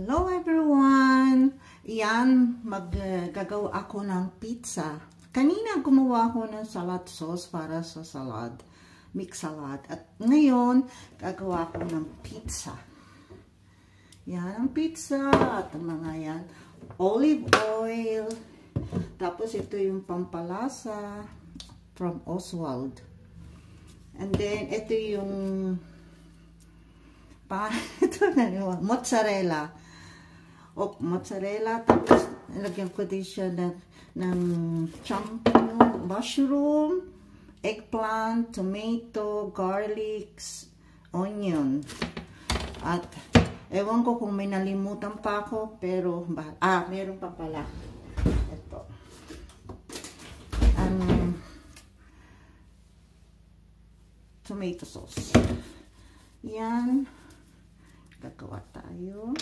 Hello everyone! Iyan, maggagawa ako ng pizza. Kanina gumawa ako ng salad sauce para sa salad, mix salad. At ngayon, gagawa ako ng pizza. Yan ang pizza at ang mga yan. Olive oil. Tapos ito yung pampalasa from Oswald. And then ito yung ito na yun, mozzarella. Mozzarella. Tapos, nilagyan ko din siya ng champignon, mushroom, eggplant, tomato, garlic, onion. At, ewan ko kung may nalimutan pa ako, pero, meron pa pala. Ito. Tomato sauce. Yan. Gagawa tayo.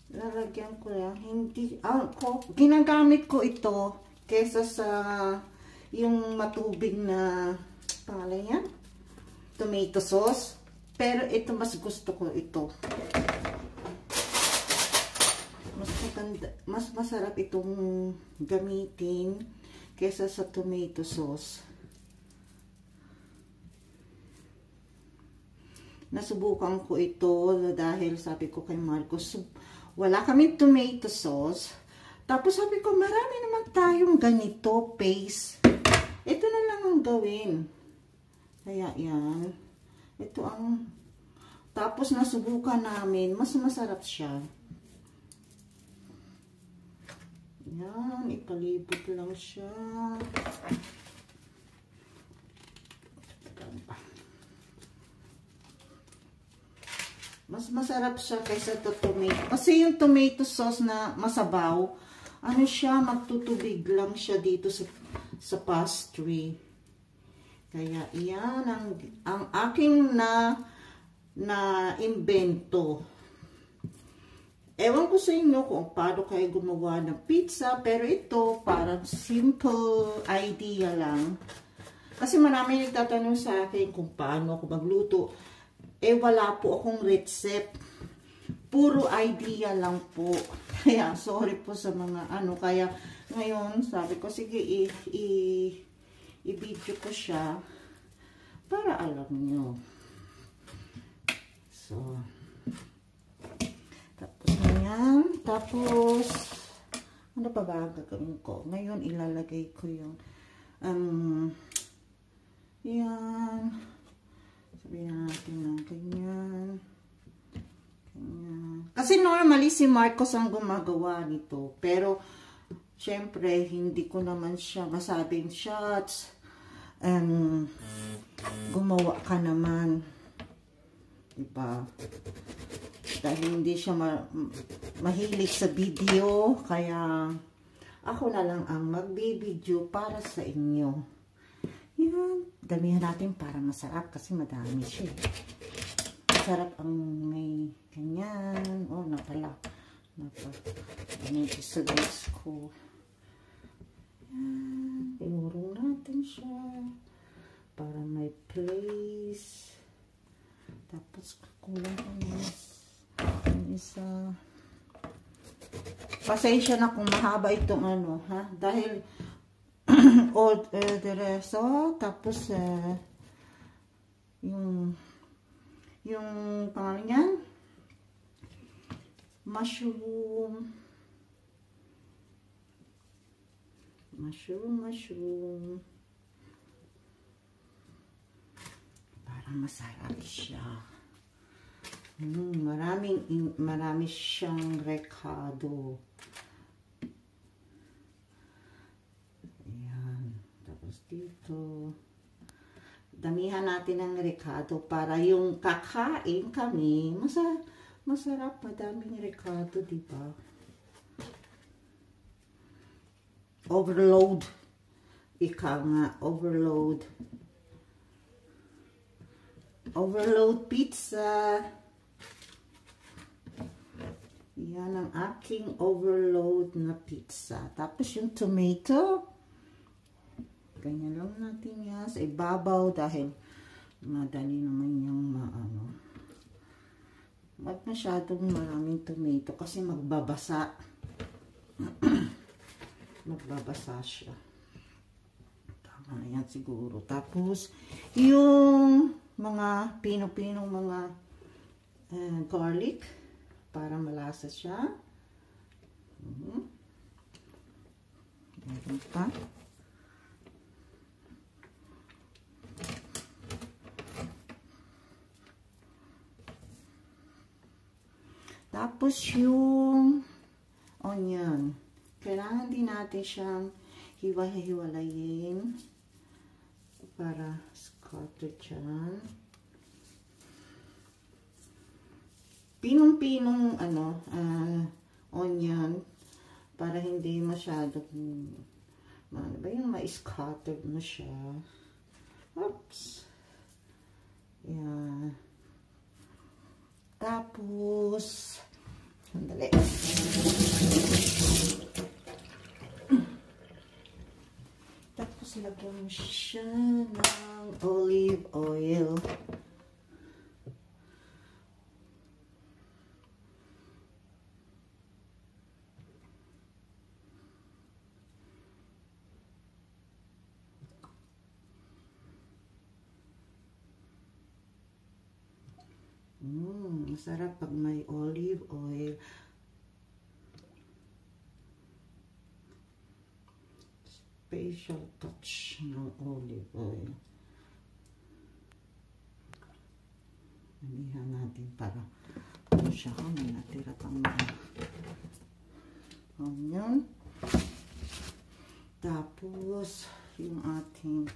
Lalagyan ko lang. Ginagamit ko ito kesa sa yung matubig na pangalan yan? Tomato sauce. Pero ito mas gusto ko ito. Mas maganda, mas masarap itong gamitin kesa sa tomato sauce. Nasubukan ko ito dahil sabi ko kay Marcos, wala kaming tomato sauce. Tapos sabi ko, marami naman tayong ganito, paste. Ito na lang ang gawin. Kaya yan. Ito ang, tapos nasubukan namin, mas masarap siya. Yan, ipalibot lang siya. Mas masarap siya kaysa tomato. Kasi yung tomato sauce na masabaw, ano siya, magtutubig lang siya dito sa pastry. Kaya iyan ang aking na invento. Ewan ko sa inyo kung paano kayo gumawa ng pizza, pero ito parang simple idea lang. Kasi marami nagtatanong sa akin kung paano ako magluto. Wala po akong recipe. Puro idea lang po. Kaya, sorry po sa mga kaya, ngayon, sabi ko, sige, i-video ko siya para alam nyo. So, tapos ganyan. Tapos, ano pa ba gagawin ko? Ngayon, ilalagay ko yung, yan. Sabihin natin ng ganyan. Ganyan. Kasi normally si Marcos ang gumagawa nito. Pero, syempre, hindi ko naman siya masabing shots. Gumawa ka naman. Diba? Dahil hindi siya mahilig sa video. Kaya, ako na lang ang magbibideo para sa inyo. Yan. Damihan natin para masarap kasi madami siya. Masarap ang may ganyan. Oh, napala. Ano sa guys ko. Yan. Tinurong natin siya. Para may place. Tapos kulang ko yung isa. Pasensya na kung mahaba itong ha. Dahil dereso, tapos yung pangalan yan, mushroom para masarap siya. Marami siyang recado. Dito. Damihan natin ng recado para yung kakain kami, masarap, madaming recado, diba? Overload. Ika nga, overload. Overload pizza. Yan ang aking overload na pizza. Tapos yung tomato, ganyan lang natin yan sa ibabaw dahil madali naman yung Wag masyadong maraming tomato kasi magbabasa. Magbabasa siya. Tama na yan siguro. Tapos, yung mga pino-pinong mga garlic para malasa siya. Meron pa. Tapos yung onion. Kailangan din natin siyang hiwa-hiwalayin para scatter dyan. Pinong-pinong onion para hindi masyadong ano ba yung ma-scatter mo siya. Oops. Yan. Tapos sandali. Tapos lagyan mo siya ng olive oil. Masarap pag may olive oil. Special touch ng olive oil. Anihan natin para siya may natira pang mga onion. Tapos yung ating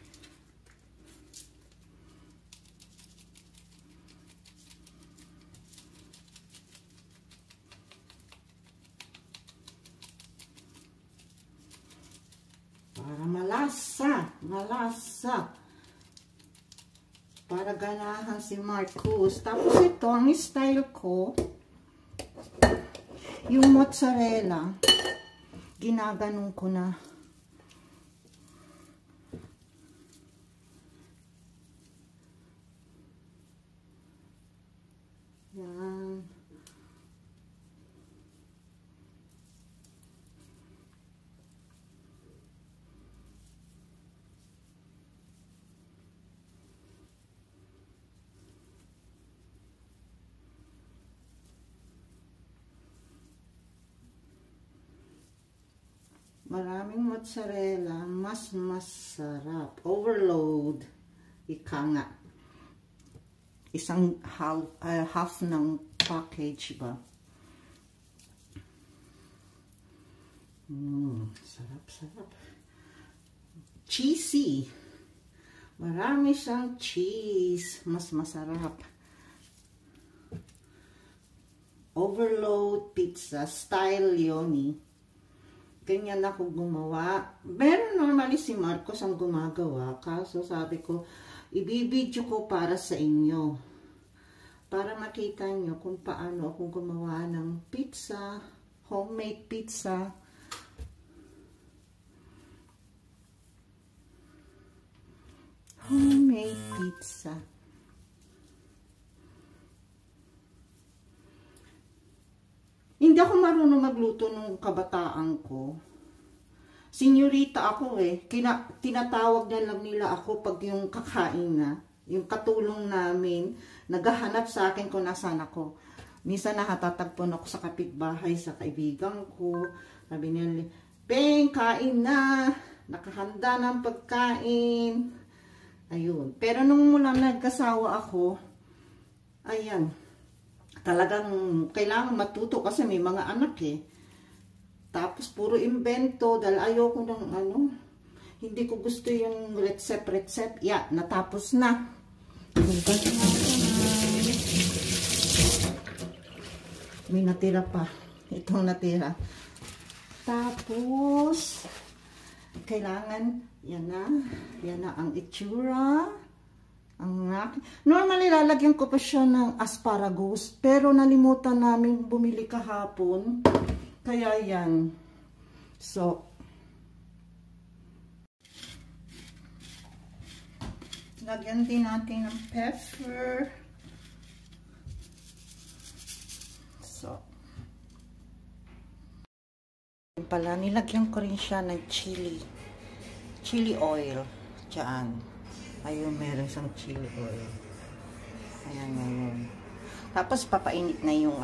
para malasa. Para ganahan si Marcus. Tapos ito, ang style ko, yung mozzarella, ginaganon ko na. Yan. Maraming mozzarella, mas masarap. Overload. Ika nga. Isang half ng package ba? Sarap. Cheesy. Marami siyang cheese. Mas masarap. Overload pizza. Style Yoni. Ganyan ako gumawa. Pero normally si Marcos ang gumagawa. Kaso sabi ko, ibibidyo ko para sa inyo. Para makita nyo kung paano ako gumawa ng pizza. Homemade pizza. Homemade pizza. Hindi ako marunong magluto nung kabataan ko. Senyorita ako eh. Tinatawag na lang nila ako pag yung kakain na. Yung katulong namin, naghahanap sa akin kung nasaan ako. Minsan nakatatagpon ako sa kapitbahay, sa kaibigan ko. Sabi nila, Beng, kain na. Nakahanda ng pagkain. Ayun. Pero nung mula nagkasawa ako, ayan. Talagang kailangan matuto kasi may mga anak eh. Tapos puro invento dahil ayoko ng hindi ko gusto yung recipe. Yeah, natapos na. May natira pa. Itong natira. Tapos kailangan yan na ang itsura. Normally, lalagyan ko pa siya ng asparagus. Pero nalimutan namin bumili kahapon. Kaya yan. So, lagyan din natin ng pepper. So, pala, nilagyan ko rin siya ng chili oil. Diyan. Ayun, meron siyang chili oil. Ayan, ngayon. Tapos, papainit na yung,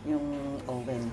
yung oven.